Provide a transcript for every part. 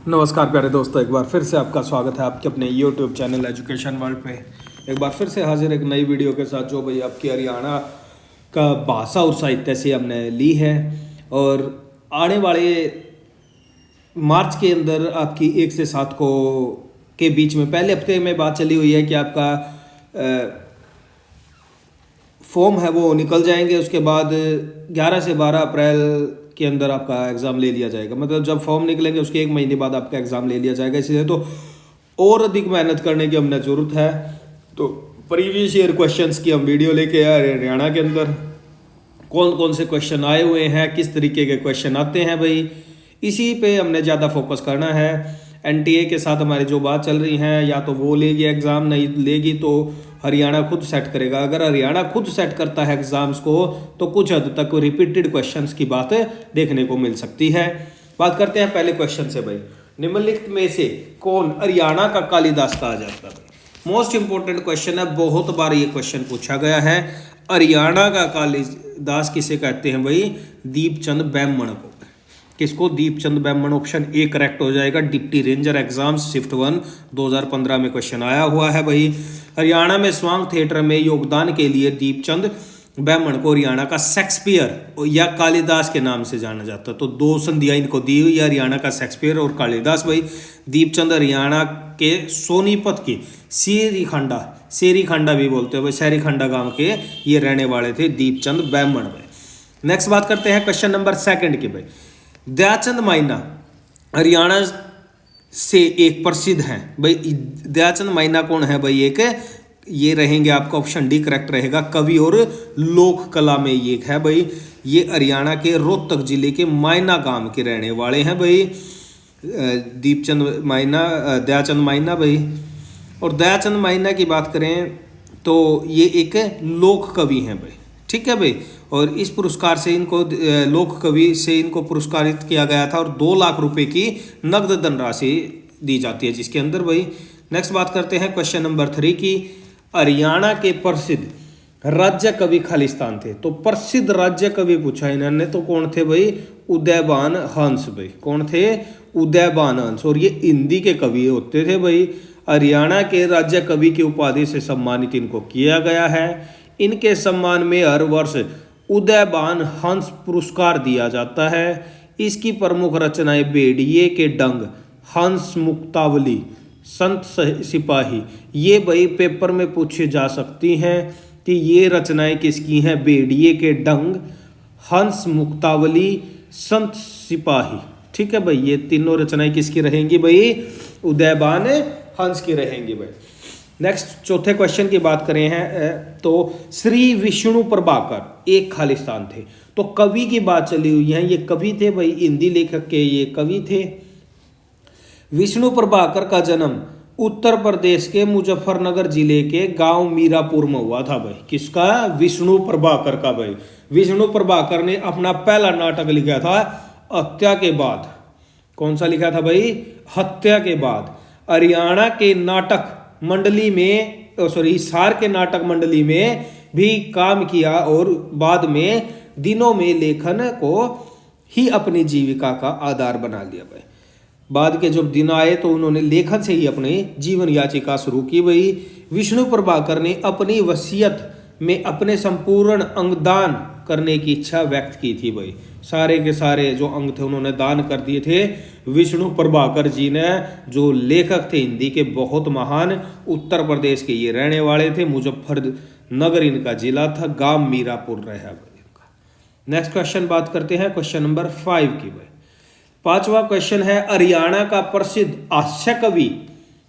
नमस्कार प्यारे दोस्तों, एक बार फिर से आपका स्वागत है आपके अपने YouTube चैनल एजुकेशन वर्ल्ड पे। एक बार फिर से हाजिर एक नई वीडियो के साथ, जो भाई आपकी हरियाणा का भाषा और साहित्य से हमने ली है। और आने वाले मार्च के अंदर आपकी 1 से 7 को के बीच में पहले हफ्ते में बात चली हुई है कि आपका फॉर्म है वो निकल जाएंगे। उसके बाद 11 से 12 अप्रैल के अंदर आपका एग्ज़ाम ले लिया जाएगा। मतलब जब फॉर्म निकलेंगे उसके 1 महीने बाद आपका एग्ज़ाम ले लिया जाएगा। इसलिए तो और अधिक मेहनत करने की हमने ज़रूरत है। तो प्रीवियस ईयर क्वेश्चंस की हम वीडियो लेके आए हरियाणा के अंदर, कौन कौन से क्वेश्चन आए हुए हैं, किस तरीके के क्वेश्चन आते हैं भाई, इसी पे हमने ज़्यादा फोकस करना है। एनटीए के साथ हमारी जो बात चल रही है, या तो वो लेगी एग्ज़ाम, नहीं लेगी तो हरियाणा खुद सेट करेगा। अगर हरियाणा खुद सेट करता है एग्ज़ाम्स को तो कुछ हद तक रिपीटेड क्वेश्चंस की बात देखने को मिल सकती है। बात करते हैं पहले क्वेश्चन से भाई, निम्नलिखित में से कौन हरियाणा का कालिदास कहा जाता है? मोस्ट इंपॉर्टेंट क्वेश्चन है, बहुत बार ये क्वेश्चन पूछा गया है। हरियाणा का कालिदास किसे कहते हैं भाई? दीपचंद बैमण को। किसको? दीपचंद बैमण। ऑप्शन ए करेक्ट हो जाएगा। डिप्टी रेंजर एग्जाम्स शिफ्ट 1 2015 में क्वेश्चन आया हुआ है भाई। हरियाणा में स्वांग थिएटर में योगदान के लिए दीपचंद बैमण को हरियाणा का शेक्सपियर या कालिदास के नाम से जाना जाता है। तो 2 संधियां इनको दी हुई है, हरियाणा का शेक्सपियर और कालिदास भाई। दीपचंद हरियाणा के सोनीपत की सेरीखंडा भी बोलते हैं भाई, सेरीखंडा गांव के ये रहने वाले थे दीपचंद बैमण भाई। नेक्स्ट बात करते हैं क्वेश्चन नंबर 2 की भाई। दयाचंद माइना हरियाणा से एक प्रसिद्ध हैं भाई। दयाचंद माइना कौन है भाई? एक ये रहेंगे आपका ऑप्शन डी करेक्ट रहेगा, कवि और लोक कला में ये है भाई। ये हरियाणा के रोहतक जिले के मायना गांव के रहने वाले हैं भाई, दयाचंद माइना भाई। और दयाचंद माइना की बात करें तो ये एक लोक कवि हैं भाई, ठीक है भाई। और इस पुरस्कार से इनको लोक कवि से इनको पुरस्कारित किया गया था और 2 लाख रुपए की नगद धनराशि दी जाती है जिसके अंदर भाई। नेक्स्ट बात करते हैं क्वेश्चन नंबर 3 की। हरियाणा के प्रसिद्ध राज्य कवि खालिस्तान थे। तो प्रसिद्ध राज्य कवि पूछा इन्होंने, तो कौन थे भाई? उदयभान हंस भाई। कौन थे? उदयभान हंस। और ये हिंदी के कवि होते थे भाई। हरियाणा के राज्य कवि की उपाधि से सम्मानित इनको किया गया है। इनके सम्मान में हर वर्ष उदयभान हंस पुरस्कार दिया जाता है। इसकी प्रमुख रचनाएं भेड़िए के डंग, हंस मुक्तावली, संत सिपाही, ये भाई पेपर में पूछे जा सकती हैं कि ये रचनाएं किसकी हैं? भेड़िए के डंग, हंस मुक्तावली, संत सिपाही, ठीक है भाई। ये तीनों रचनाएं किसकी रहेंगी भाई? उदयभान हंस की रहेंगी भाई। नेक्स्ट चौथे क्वेश्चन की बात करें हैं तो श्री विष्णु प्रभाकर एक खालिस्तान थे। तो कवि की बात चली हुई है, ये कवि थे भाई, हिंदी लेखक के ये कवि थे। विष्णु प्रभाकर का जन्म उत्तर प्रदेश के मुजफ्फरनगर जिले के गांव मीरापुर में हुआ था भाई। किसका? विष्णु प्रभाकर का भाई। विष्णु प्रभाकर ने अपना पहला नाटक लिखा था हत्या के बाद। कौन सा लिखा था भाई? हत्या के बाद। हरियाणा के नाटक मंडली में हिसार के नाटक मंडली में भी काम किया और बाद में दिनों में लेखन को ही अपनी जीविका का आधार बना लिया भाई। बाद के जब दिन आए तो उन्होंने लेखन से ही अपनी जीवन याचिका शुरू की भाई। विष्णु प्रभाकर ने अपनी वसीयत में अपने संपूर्ण अंगदान करने की इच्छा व्यक्त की थी भाई। सारे के सारे जो अंग थे उन्होंने दान कर दिए थे विष्णु प्रभाकर जी ने, जो लेखक थे हिंदी के बहुत महान। उत्तर प्रदेश के ये रहने वाले थे, मुजफ्फरनगर इनका जिला था, गांव मीरापुर रहा भाई इनका। नेक्स्ट क्वेश्चन बात करते हैं क्वेश्चन नंबर 5 की भाई। 5वां क्वेश्चन है, हरियाणा का प्रसिद्ध हास्य कवि।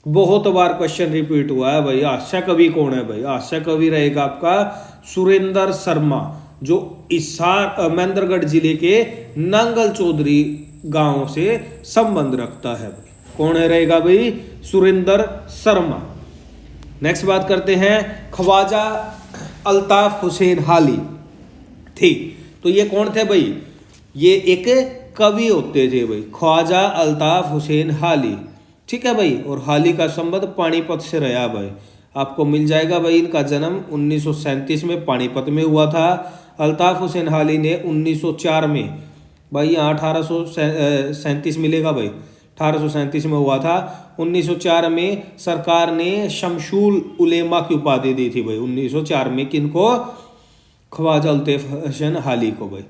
बहुत बार क्वेश्चन रिपीट हुआ है भाई, हास्य कवि कौन है भाई? हास्य कवि रहेगा आपका सुरेंद्र शर्मा, जो हिसार महेंद्रगढ़ जिले के नांगल चौधरी गांव से संबंध रखता है भाई। कौन है रहेगा भाई? सुरेंद्र शर्मा। नेक्स्ट बात करते हैं, ख्वाजा अल्ताफ हुसैन हाली थे। तो ये कौन थे भाई? ये एक कवि होते थे भाई, ख्वाजा अल्ताफ हुसैन हाली, ठीक है भाई। और हाली का संबंध पानीपत से रहा भाई। आपको मिल जाएगा भाई। इनका जन्म 1937 में पानीपत में हुआ था। अल्ताफ हुसैन हाली ने 1904 में भाई यहाँ 1837 मिलेगा भाई, 1837 में हुआ था। 1904 में सरकार ने शमशुल उलेमा की उपाधि दी थी भाई। 1904 में किनको? ख्वाजा अल्ताफ हुसैन हाली को भाई।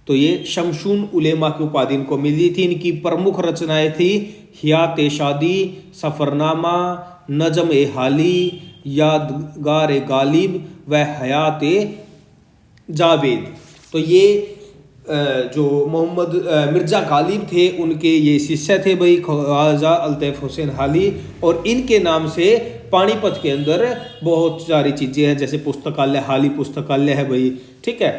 तो ये शमशुल उलेमा की उपाधि इनको मिली थी। इनकी प्रमुख रचनाएं थी हयात शादी, सफरनामा, नजम ए हाली, यादगार ए गालिब व हयात जावेद। तो ये जो मोहम्मद मिर्ज़ा गालिब थे उनके ये शिष्य थे भाई ख्वाजा अल्ताफ हुसैन हाली। और इनके नाम से पानीपत के अंदर बहुत सारी चीज़ें हैं, जैसे पुस्तकालय, हाली पुस्तकालय है भाई, ठीक है।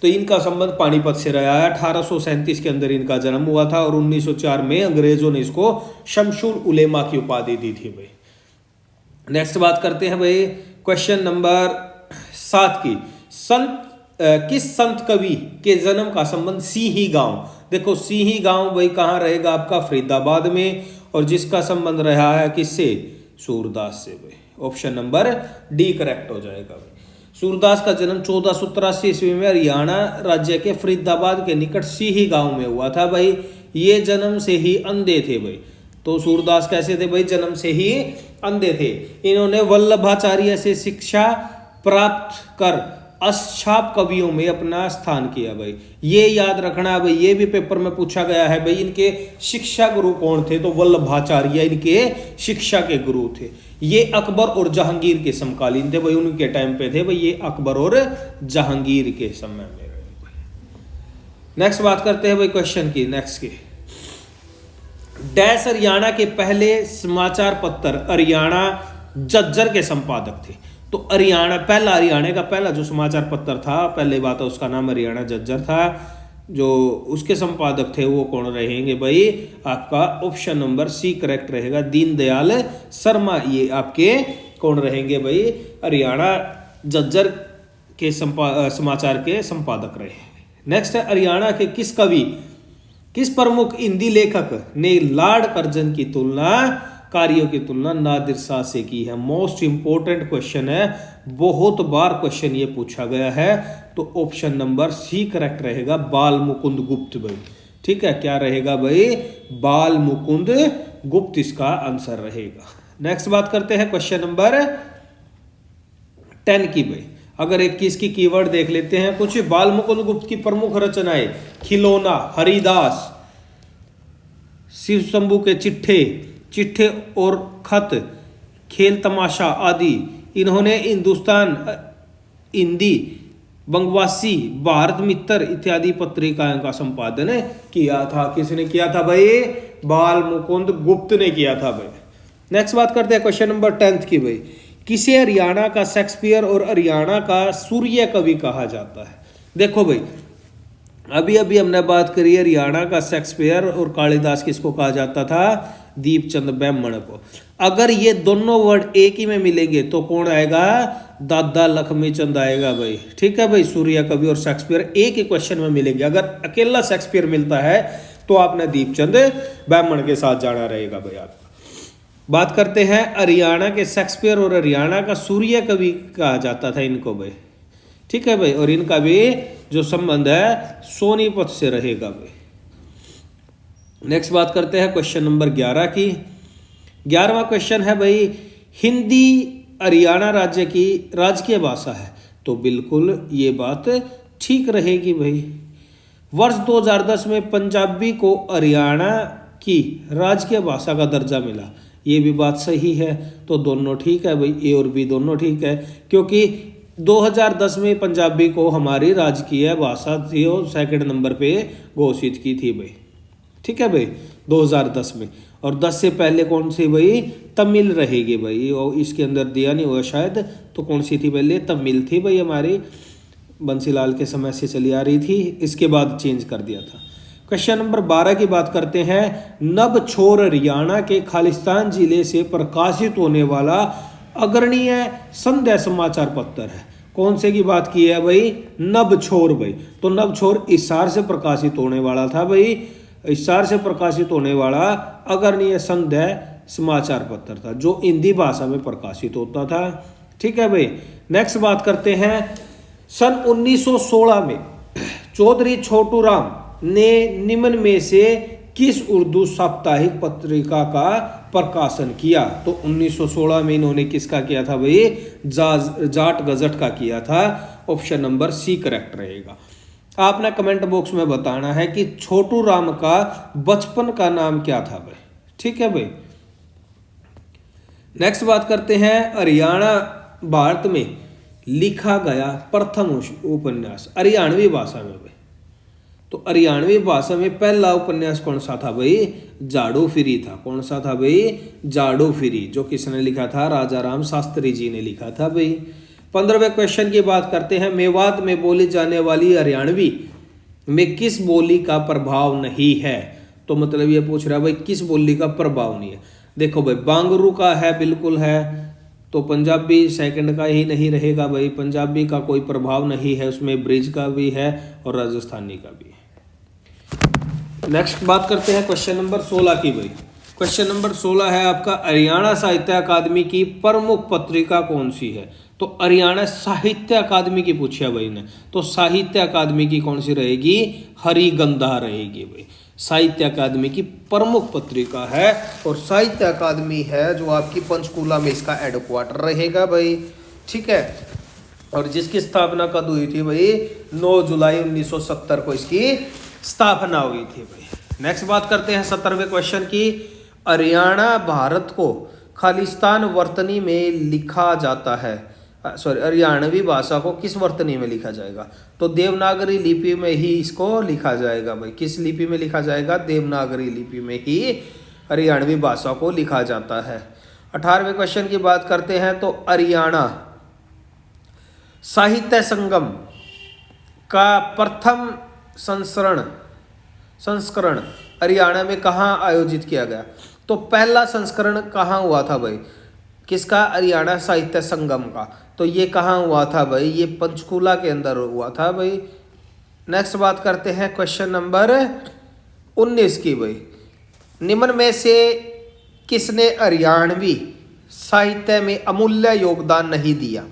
तो इनका संबंध पानीपत से रहा है। 1837 के अंदर इनका जन्म हुआ था और 1904 में अंग्रेजों ने इसको शमशुल उलेमा की उपाधि दी थी भाई। नेक्स्ट बात करते हैं भाई क्वेश्चन नंबर 7 की। किस संत कवि के जन्म का संबंध सीही गांव? देखो सीही गांव भाई कहाँ रहेगा आपका? फरीदाबाद में। और जिसका संबंध रहा है किससे? सूरदास से भाई। ऑप्शन नंबर डी करेक्ट हो जाएगा भाई। सूरदास का जन्म 1483 ईस्वी में हरियाणा राज्य के फरीदाबाद के निकट सीही गांव में हुआ था भाई। ये जन्म से ही अंधे थे भाई। तो सूरदास कैसे थे भाई? जन्म से ही अंधे थे। इन्होंने वल्लभाचार्य से शिक्षा प्राप्त कर अष्टाप कवियों में अपना स्थान किया भाई। ये याद रखना भाई, ये भी पेपर में पूछा गया है भाई। इनके शिक्षा गुरु कौन थे? तो वल्लभाचार्य इनके शिक्षा के गुरु थे। ये अकबर और जहांगीर के समकालीन थे भाई। उनके टाइम पे थे भाई ये अकबर और जहांगीर के समय में। नेक्स्ट बात करते हैं भाई क्वेश्चन की। नेक्स्ट की डैश हरियाणा के पहले समाचार पत्र हरियाणा जज्जर के संपादक थे। तो हरियाणा का पहला जो समाचार पत्र था, पहले बात है उसका नाम हरियाणा जज्जर था। जो उसके संपादक थे वो कौन रहेंगे भाई? आपका ऑप्शन नंबर सी करेक्ट रहेगा, दीनदयाल शर्मा। ये आपके कौन रहेंगे भाई? हरियाणा जज्जर के समाचार के संपादक रहे। नेक्स्ट है हरियाणा के किस प्रमुख हिंदी लेखक ने लॉर्ड कर्जन की कार्यों की तुलना नादिर शाह से की है? मोस्ट इंपोर्टेंट क्वेश्चन है, बहुत बार क्वेश्चन ये पूछा गया है। तो ऑप्शन नंबर सी करेक्ट रहेगा, बाल मुकुंद गुप्त भाई। ठीक है, क्या रहेगा भाई? बाल मुकुंद गुप्त इसका आंसर रहेगा। नेक्स्ट बात करते हैं क्वेश्चन नंबर 10 की भाई। अगर 21 की कीवर्ड देख लेते हैं कुछ। बाल मुकुंद गुप्त की प्रमुख रचनाएं खिलौना, हरिदास, शिव शंभू के चिट्ठे और खत, खेल तमाशा आदि। इन्होंने हिंदुस्तान, हिंदी, बंगवासी, भारत मित्र इत्यादि पत्रिकाओं का संपादन किया था। किसने किया था भाई? बाल मुकुंद गुप्त ने किया था भाई। नेक्स्ट बात करते हैं क्वेश्चन नंबर 10 की भाई। किसे हरियाणा का शेक्सपियर और हरियाणा का सूर्य कवि कहा जाता है? देखो भाई, अभी हमने बात करी हरियाणा का शेक्सपियर और कालिदास किसको कहा जाता था? दीपचंद ब्राह्मण को। अगर ये दोनों वर्ड एक ही में मिलेंगे तो कौन आएगा? दादा लक्ष्मी चंद आएगा भाई। ठीक है भाई, सूर्य कवि और शेक्सपियर एक ही क्वेश्चन में मिलेंगे। अगर अकेला शेक्सपियर मिलता है तो आपने दीपचंद ब्राह्मण के साथ जाना रहेगा भाई। आपका बात करते हैं हरियाणा के शेक्सपियर और हरियाणा का सूर्य कवि कहा जाता था इनको भाई। ठीक है भाई, और इनका भी जो संबंध है सोनीपत से रहेगा भाई। नेक्स्ट बात करते हैं क्वेश्चन नंबर 11 की। 11वां क्वेश्चन है भाई, हिंदी हरियाणा राज्य की राजकीय भाषा है? तो बिल्कुल ये बात ठीक रहेगी भाई। वर्ष 2010 में पंजाबी को हरियाणा की राजकीय भाषा का दर्जा मिला, ये भी बात सही है। तो दोनों ठीक है भाई, ए और बी दोनों ठीक है, क्योंकि 2010 में पंजाबी को हमारी राजकीय भाषा थी और सेकंड नंबर पे घोषित की थी भाई। ठीक है भाई, 2010 में। और 10 से पहले कौन सी भाई? तमिल रहेगी भाई। और इसके अंदर दिया नहीं हुआ शायद, तो कौन सी थी पहले? तमिल थी भाई, हमारी बंसीलाल के समय से चली आ रही थी, इसके बाद चेंज कर दिया था। क्वेश्चन नंबर 12 की बात करते हैं। नबछोर हरियाणा के खालिस्तान जिले से प्रकाशित होने वाला अग्रणीय संध्या समाचार पत्र है। कौन से की बात की है भाई? नबछोर भाई। तो नबछोर हिसार से प्रकाशित होने वाला था भाई। हिसार से प्रकाशित होने वाला अग्रणीय संध्या समाचार पत्र था जो हिंदी भाषा में प्रकाशित होता था। ठीक है भाई। नेक्स्ट बात करते हैं। सन 1916 में चौधरी छोटू राम ने निम्न में से किस उर्दू साप्ताहिक पत्रिका का प्रकाशन किया? तो 1916 में इन्होंने किसका किया था भाई? जाट गजट का किया था। ऑप्शन नंबर सी करेक्ट रहेगा। आपने कमेंट बॉक्स में बताना है कि छोटू राम का बचपन का नाम क्या था भाई। ठीक है भाई। नेक्स्ट बात करते हैं, हरियाणा भारत में लिखा गया प्रथम उपन्यास हरियाणवी भाषा में भाई। तो हरियाणवी भाषा में पहला उपन्यास कौन सा था भाई? जाड़ो फिरी था। कौन सा था भाई? जाड़ो फिरी, जो किसने लिखा था? राजा राम शास्त्री जी ने लिखा था भाई। 15वें क्वेश्चन की बात करते हैं, मेवात में बोली जाने वाली हरियाणवी में किस बोली का प्रभाव नहीं है? तो मतलब ये पूछ रहा है भाई किस बोली का प्रभाव नहीं है। देखो भाई, बांगरू का है, बिल्कुल है। तो पंजाबी सेकंड का ही नहीं रहेगा भाई, पंजाबी का कोई प्रभाव नहीं है उसमें, ब्रिज का भी है और राजस्थानी का भी है। नेक्स्ट बात करते हैं क्वेश्चन नंबर 16 की भाई। क्वेश्चन नंबर 16 है आपका, हरियाणा साहित्य अकादमी की प्रमुख पत्रिका कौन सी है? तो हरियाणा साहित्य अकादमी की पूछा भाई ने, तो साहित्य अकादमी की कौन सी रहेगी? हरिगंधा रहेगी भाई। साहित्य अकादमी की प्रमुख पत्रिका है और साहित्य अकादमी है जो आपकी पंचकूला में इसका हेडक्वार्टर रहेगा भाई। ठीक है, और जिसकी स्थापना कब हुई थी भाई? 9 जुलाई 1970 को इसकी स्थापना हुई थी भाई। नेक्स्ट बात करते हैं 17वें क्वेश्चन की, हरियाणा भारत को खालिस्तान वर्तनी में लिखा जाता है, हरियाणवी भाषा को किस वर्तनी में लिखा जाएगा? तो देवनागरी लिपि में ही इसको लिखा जाएगा भाई। किस लिपि में लिखा जाएगा? देवनागरी लिपि में ही हरियाणवी भाषा को लिखा जाता है। 18वें क्वेश्चन की बात करते हैं, तो हरियाणा साहित्य संगम का प्रथम संस्करण हरियाणा में कहाँ आयोजित किया गया? तो पहला संस्करण कहाँ हुआ था भाई? किसका? हरियाणा साहित्य संगम का। तो ये कहाँ हुआ था भाई? ये पंचकूला के अंदर हुआ था भाई। नेक्स्ट बात करते हैं क्वेश्चन नंबर 19 की भाई, निम्न में से किसने हरियाणवी साहित्य में अमूल्य योगदान नहीं दिया?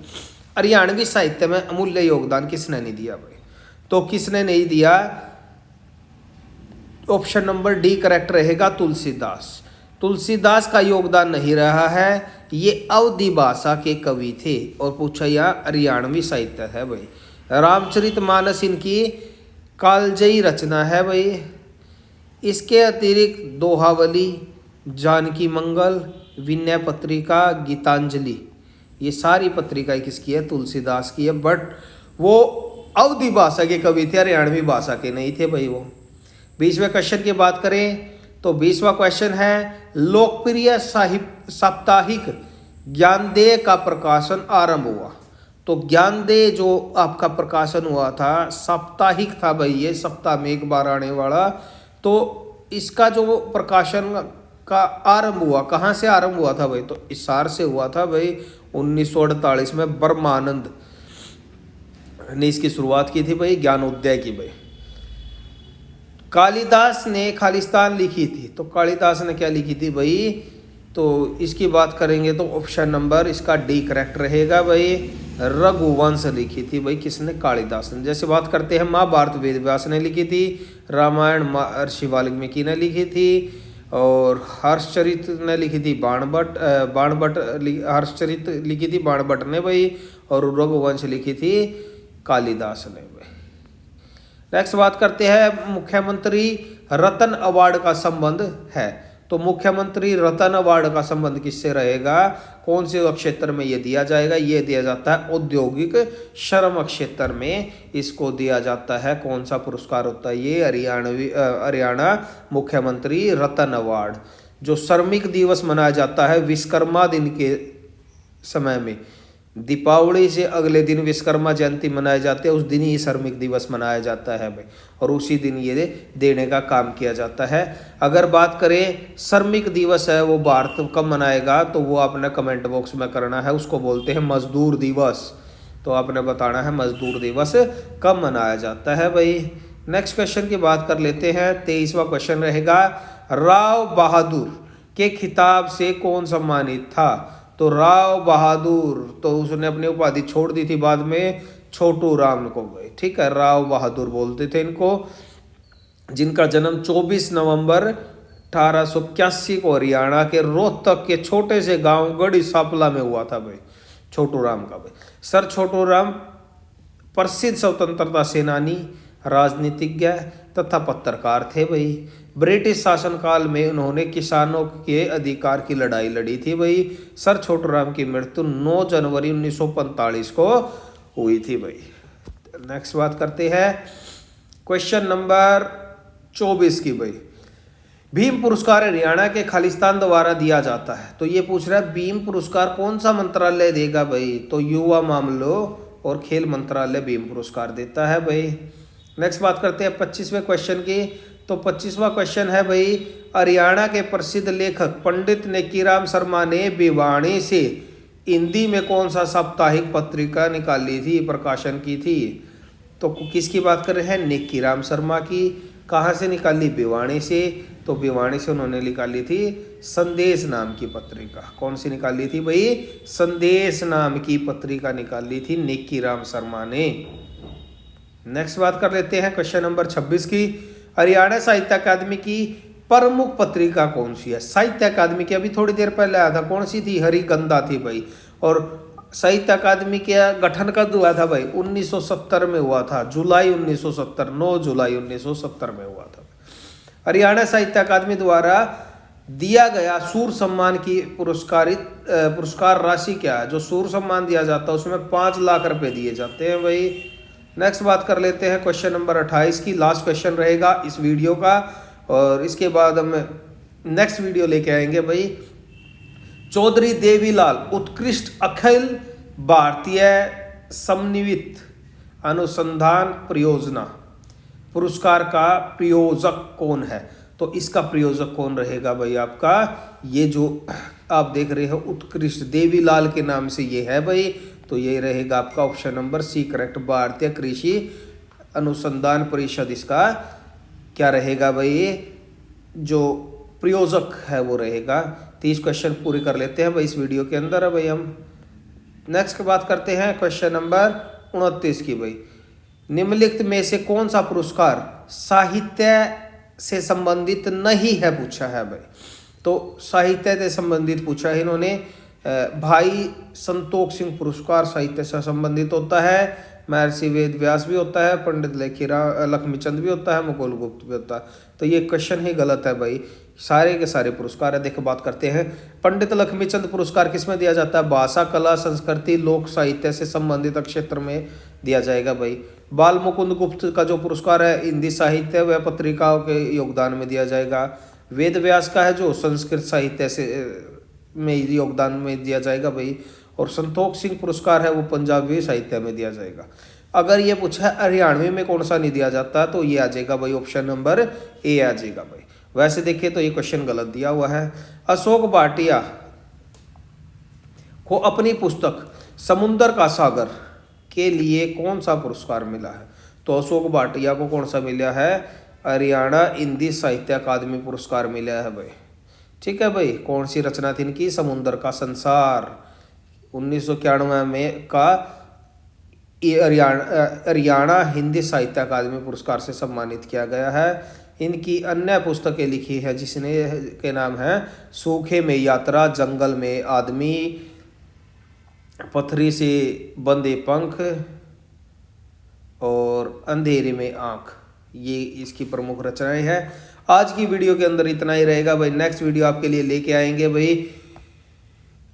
हरियाणवी साहित्य में अमूल्य योगदान किसने नहीं दिया भाई? तो किसने नहीं दिया? ऑप्शन नंबर डी करेक्ट रहेगा, तुलसीदास। तुलसीदास का योगदान नहीं रहा है। ये अवधी भाषा के कवि थे और पूछा यह हरियाणवी साहित्य है भाई। रामचरितमानस इनकी कालजयी रचना है भाई। इसके अतिरिक्त दोहावली, जानकी मंगल, विनय पत्रिका, गीतांजलि, ये सारी पत्रिकाएं किसकी है? तुलसीदास की है। बट वो अवधी भाषा के कवि थे, हरियाणवी भाषा के नहीं थे भाई वो। 20वें क्वेश्चन की बात करें तो 20वां क्वेश्चन है, लोकप्रिय साप्ताहिक ज्ञानदेह का प्रकाशन आरंभ हुआ। तो ज्ञानदेह जो आपका प्रकाशन हुआ था साप्ताहिक था भाई, ये सप्ताह में एक बार आने वाला। तो इसका जो प्रकाशन का आरंभ हुआ, कहाँ से आरंभ हुआ था भाई? तो हिसार से हुआ था भाई। 1948 में ब्रह्मानंद ने इसकी शुरुआत की थी भाई, ज्ञानोदय की भाई। कालिदास ने खालिस्तान लिखी थी, तो कालिदास ने क्या लिखी थी भाई? तो इसकी बात करेंगे तो ऑप्शन नंबर इसका डी करेक्ट रहेगा भाई, रघुवंश लिखी थी भाई। किसने? कालिदास ने। जैसे बात करते हैं महाभारत वेद व्यास ने लिखी थी, रामायण महर्षि वाल्मीकि ने लिखी थी, और हर्षचरित ने लिखी थी बाणभट्ट हर्षचरित लिखी थी बाणभट्ट ने भाई, और रघुवंश लिखी थी कालिदास ने भाई। नेक्स्ट बात करते हैं, मुख्यमंत्री रतन अवार्ड का संबंध है। तो मुख्यमंत्री रतन अवार्ड का संबंध किससे रहेगा? कौन से क्षेत्र में ये दिया जाएगा? ये दिया जाता है औद्योगिक श्रम क्षेत्र में इसको दिया जाता है। कौन सा पुरस्कार होता है ये? हरियाणा मुख्यमंत्री रतन अवार्ड। जो श्रमिक दिवस मनाया जाता है विश्वकर्मा दिन के समय में, दीपावली से अगले दिन विश्वकर्मा जयंती मनाए जाते हैं, उस दिन ही श्रमिक दिवस मनाया जाता है भाई, और उसी दिन ये देने का काम किया जाता है। अगर बात करें श्रमिक दिवस है वो भारत कब मनाएगा, तो वो आपने कमेंट बॉक्स में करना है। उसको बोलते हैं मजदूर दिवस। तो आपने बताना है मजदूर दिवस कब मनाया जाता है भाई। नेक्स्ट क्वेश्चन की बात कर लेते हैं। 23वां क्वेश्चन रहेगा, राव बहादुर के खिताब से कौन सम्मानित था? तो राव बहादुर, तो उसने अपनी उपाधि छोड़ दी थी बाद में छोटू राम को भाई। ठीक है, राव बहादुर बोलते थे इनको। जिनका जन्म 24 नवंबर 1881 को हरियाणा के रोहतक के छोटे से गांव गढ़ी सापला में हुआ था भाई, छोटू राम का भाई। सर छोटू राम प्रसिद्ध स्वतंत्रता सेनानी, राजनीतिज्ञ तथा पत्रकार थे भाई। ब्रिटिश शासनकाल में उन्होंने किसानों के अधिकार की लड़ाई लड़ी थी भाई। सर छोटू राम की मृत्यु 9 जनवरी 1945 को हुई थी भाई। नेक्स्ट बात करते हैं क्वेश्चन नंबर 24 की भाई। भीम पुरस्कार हरियाणा के खालिस्तान द्वारा दिया जाता है, तो ये पूछ रहा है भीम पुरस्कार कौन सा मंत्रालय देगा भाई, तो युवा मामलों और खेल मंत्रालय भीम पुरस्कार देता है भाई। नेक्स्ट बात करते हैं 25वें क्वेश्चन की। तो 25वां क्वेश्चन है भाई, हरियाणा के प्रसिद्ध लेखक पंडित नेकीराम शर्मा ने भिवानी से हिंदी में कौन सा साप्ताहिक पत्रिका निकाली थी, प्रकाशन की थी, तो किसकी बात कर रहे हैं, नेकीराम शर्मा की। कहाँ से निकाली, भिवानी से, तो भिवानी से उन्होंने निकाली थी संदेश नाम की पत्रिका। कौन सी निकाली थी भाई, संदेश नाम की पत्रिका निकाली थी नेकीराम शर्मा ने। नेक्स्ट बात कर लेते हैं क्वेश्चन नंबर 26 की। हरियाणा साहित्य अकादमी की प्रमुख पत्रिका कौन सी है। साहित्य अकादमी की अभी थोड़ी देर पहले आया था, कौन सी थी, हरिगंधा थी भाई। और साहित्य अकादमी का गठन कब हुआ था भाई, 1970 में हुआ था, जुलाई 1970, 9 जुलाई 1970 में हुआ था। हरियाणा साहित्य अकादमी द्वारा दिया गया सूर सम्मान की पुरस्कार राशि क्या है। जो सूर सम्मान दिया जाता है उसमें 5 लाख रुपए दिए जाते हैं भाई। नेक्स्ट बात कर लेते हैं क्वेश्चन नंबर 28 की। लास्ट क्वेश्चन रहेगा इस वीडियो का, और इसके बाद हम नेक्स्ट वीडियो लेके आएंगे भाई। चौधरी देवीलाल उत्कृष्ट अखिल भारतीय समन्वित अनुसंधान परियोजना पुरस्कार का प्रायोजक कौन है, तो इसका प्रायोजक कौन रहेगा भाई आपका, ये जो आप देख रहे हो उत्कृष्ट देवीलाल के नाम से ये है भाई, तो ये रहेगा आपका ऑप्शन नंबर सी करेक्ट, भारतीय कृषि अनुसंधान परिषद इसका क्या रहेगा भाई, जो प्रायोजक है वो रहेगा। 30 क्वेश्चन पूरे कर लेते हैं भाई इस वीडियो के अंदर है भाई। हम नेक्स्ट बात करते हैं क्वेश्चन नंबर 29 की भाई। निम्नलिखित में से कौन सा पुरस्कार साहित्य से संबंधित नहीं है, पूछा है भाई। तो साहित्य से संबंधित पूछा है इन्होंने। भाई संतोष सिंह पुरस्कार साहित्य से संबंधित होता है, महर्षि वेद व्यास भी होता है, पंडित लक्ष्मीचंद भी होता है, मुकुल गुप्त भी होता है। तो ये क्वेश्चन ही गलत है भाई, सारे के सारे पुरस्कार है। देखो बात करते हैं, पंडित लक्ष्मीचंद पुरस्कार किसमें दिया जाता है, भाषा कला संस्कृति लोक साहित्य से संबंधित क्षेत्र में दिया जाएगा भाई। बाल मुकुंद गुप्त का जो पुरस्कार है हिंदी साहित्य व पत्रिकाओं के योगदान में दिया जाएगा। वेद व्यास का है जो संस्कृत साहित्य से में योगदान में दिया जाएगा भाई। और संतोष सिंह पुरस्कार है वो पंजाबी साहित्य में दिया जाएगा। अगर ये पूछा है हरियाणवी में कौन सा नहीं दिया जाता, तो ये आ जाएगा भाई ऑप्शन नंबर ए आ जाएगा भाई। वैसे देखिए तो ये क्वेश्चन गलत दिया हुआ है। अशोक भाटिया को अपनी पुस्तक समुंदर का सागर के लिए कौन सा पुरस्कार मिला है, तो अशोक भाटिया को कौन सा मिला है, हरियाणा हिंदी साहित्य अकादमी पुरस्कार मिला है भाई। ठीक है भाई, कौन सी रचना थी इनकी, समुंदर का संसार, 1991 में का हरियाणा हिंदी साहित्य अकादमी पुरस्कार से सम्मानित किया गया है। इनकी अन्य पुस्तकें लिखी है जिसने के नाम है सूखे में यात्रा, जंगल में आदमी, पथरी से बंदे पंख और अंधेरे में आंख, ये इसकी प्रमुख रचनाएं हैं। आज की वीडियो के अंदर इतना ही रहेगा भाई। नेक्स्ट वीडियो आपके लिए लेके आएंगे भाई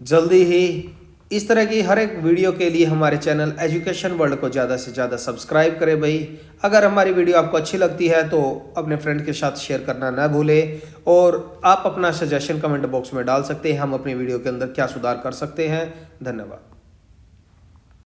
जल्दी ही। इस तरह की हर एक वीडियो के लिए हमारे चैनल एजुकेशन वर्ल्ड को ज़्यादा से ज़्यादा सब्सक्राइब करें भाई। अगर हमारी वीडियो आपको अच्छी लगती है तो अपने फ्रेंड के साथ शेयर करना ना भूलें, और आप अपना सजेशन कमेंट बॉक्स में डाल सकते हैं, हम अपनी वीडियो के अंदर क्या सुधार कर सकते हैं। धन्यवाद।